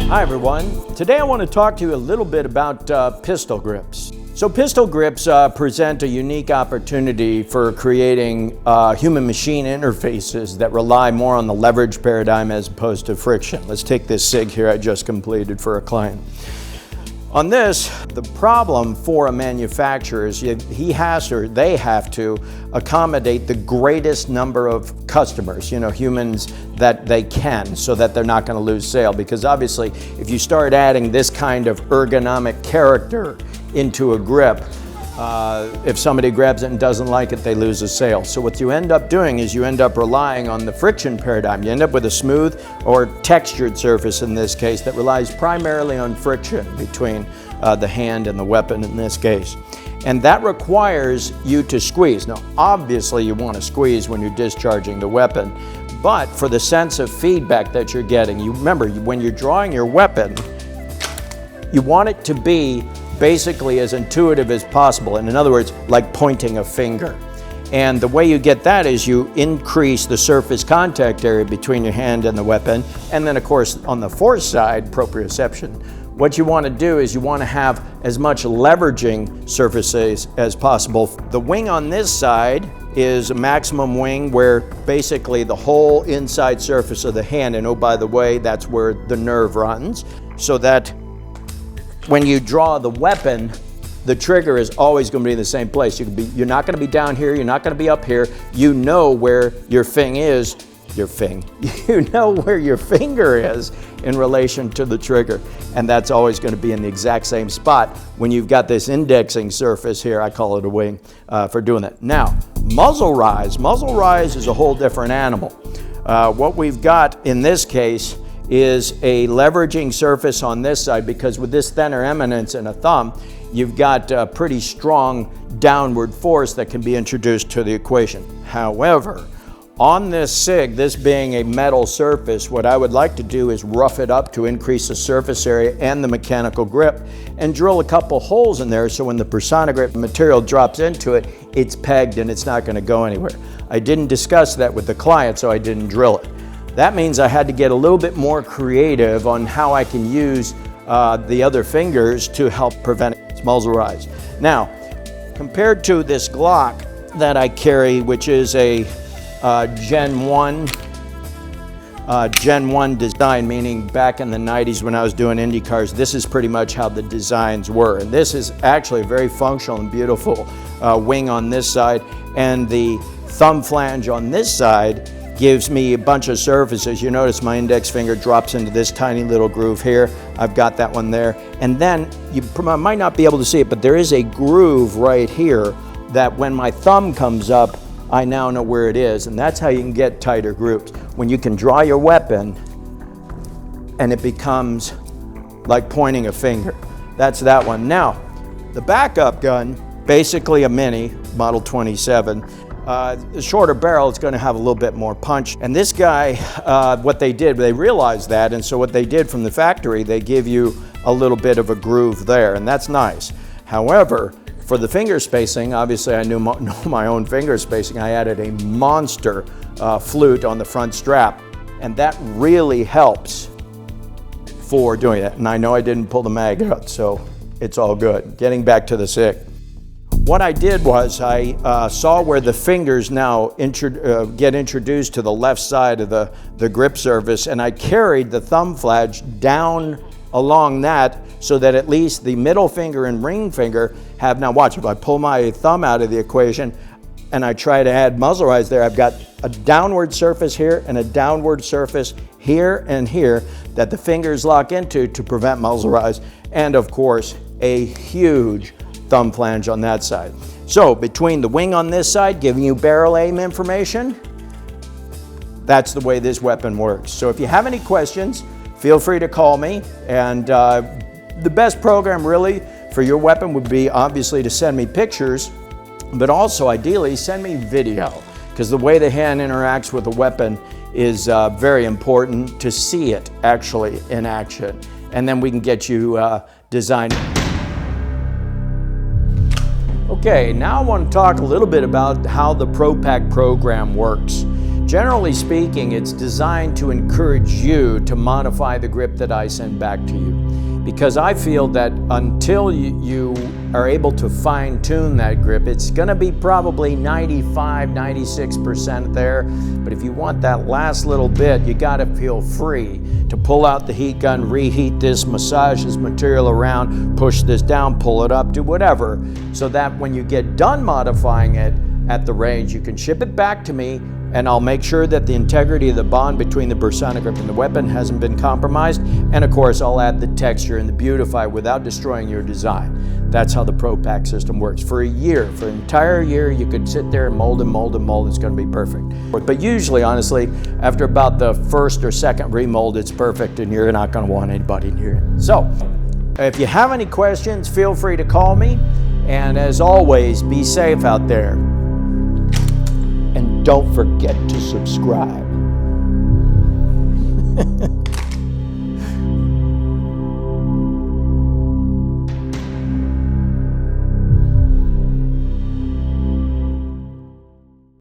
Hi everyone. Today I want to talk to you a little bit about pistol grips. So pistol grips present a unique opportunity for creating human-machine interfaces that rely more on the leverage paradigm as opposed to friction. Let's take this SIG here I just completed for a client. On this, the problem for a manufacturer is he has or they have to accommodate the greatest number of customers, humans that they can, so that they're not going to lose sale. Because obviously, if you start adding this kind of ergonomic character into a grip, if somebody grabs it and doesn't like it, they lose a sale. So what you end up doing is you end up relying on the friction paradigm. You end up with a smooth or textured surface in this case that relies primarily on friction between the hand and the weapon in this case. And that requires you to squeeze. Now, obviously you want to squeeze when you're discharging the weapon, but for the sense of feedback that you're getting, you remember when you're drawing your weapon, you want it to be basically as intuitive as possible. And in other words, like pointing a finger. And the way you get that is you increase the surface contact area between your hand and the weapon. And then of course, on the force side, proprioception, what you want to do is you want to have as much leveraging surfaces as possible. The wing on this side is a maximum wing where basically the whole inside surface of the hand, and oh, by the way, that's where the nerve runs, so that when you draw the weapon, the trigger is always going to be in the same place. You're not going to be down here, you're not going to be up here. You know where your is, you know where your finger is in relation to the trigger. And that's always going to be in the exact same spot when you've got this indexing surface here, I call it a wing, for doing that. Now, muzzle rise. Muzzle rise is a whole different animal. What we've got in this case is a leveraging surface on this side, because with this thinner eminence and a thumb, you've got a pretty strong downward force that can be introduced to the equation. However, on this SIG, this being a metal surface, what I would like to do is rough it up to increase the surface area and the mechanical grip, and drill a couple holes in there so when the Persona grip material drops into it, it's pegged and it's not going to go anywhere. I didn't discuss that with the client, so I didn't drill it. That means I had to get a little bit more creative on how I can use the other fingers to help prevent its muzzle rise. Now, compared to this Glock that I carry, which is a Gen 1 design, meaning back in the 90s when I was doing Indy cars, this is pretty much how the designs were. And this is actually a very functional and beautiful wing on this side, and the thumb flange on this side gives me a bunch of surfaces. You notice my index finger drops into this tiny little groove here. I've got that one there. And then you might not be able to see it, but there is a groove right here that when my thumb comes up, I now know where it is. And that's how you can get tighter grooves. When you can draw your weapon and it becomes like pointing a finger. That's that one. Now, the backup gun, basically a mini, model 27, the shorter barrel is going to have a little bit more punch. And this guy, what they did, they realized that, and so what they did from the factory, they give you a little bit of a groove there, and that's nice. However, for the finger spacing, obviously I know my own finger spacing. I added a monster flute on the front strap, and that really helps for doing that. And I know I didn't pull the mag out, so it's all good. Getting back to the SIG. What I did was I saw where the fingers now get introduced to the left side of the grip surface, and I carried the thumb flange down along that so that at least the middle finger and ring finger have, now watch, if I pull my thumb out of the equation and I try to add muzzle rise there, I've got a downward surface here and a downward surface here and here that the fingers lock into to prevent muzzle rise, and of course a huge thumb flange on that side. So between the wing on this side giving you barrel aim information, that's the way this weapon works. So if you have any questions, feel free to call me. And the best program really for your weapon would be obviously to send me pictures, but also ideally send me video, because the way the hand interacts with a weapon is very important to see it actually in action. And then we can get you designed. Okay, now I want to talk a little bit about how the ProPak program works. Generally speaking, it's designed to encourage you to modify the grip that I send back to you. Because I feel that until you are able to fine-tune that grip, it's going to be probably 95, 96% there. But if you want that last little bit, you got to feel free to pull out the heat gun, reheat this, massage this material around, push this down, pull it up, do whatever, so that when you get done modifying it at the range, you can ship it back to me, and I'll make sure that the integrity of the bond between the Bersonic grip and the weapon hasn't been compromised. And of course, I'll add the texture and the beautify without destroying your design. That's how the ProPak system works. For a year, for an entire year, you could sit there and mold and mold and mold. It's going to be perfect. But usually, honestly, after about the first or second remold, it's perfect, and you're not going to want anybody near it. So, if you have any questions, feel free to call me. And as always, be safe out there. And don't forget to subscribe.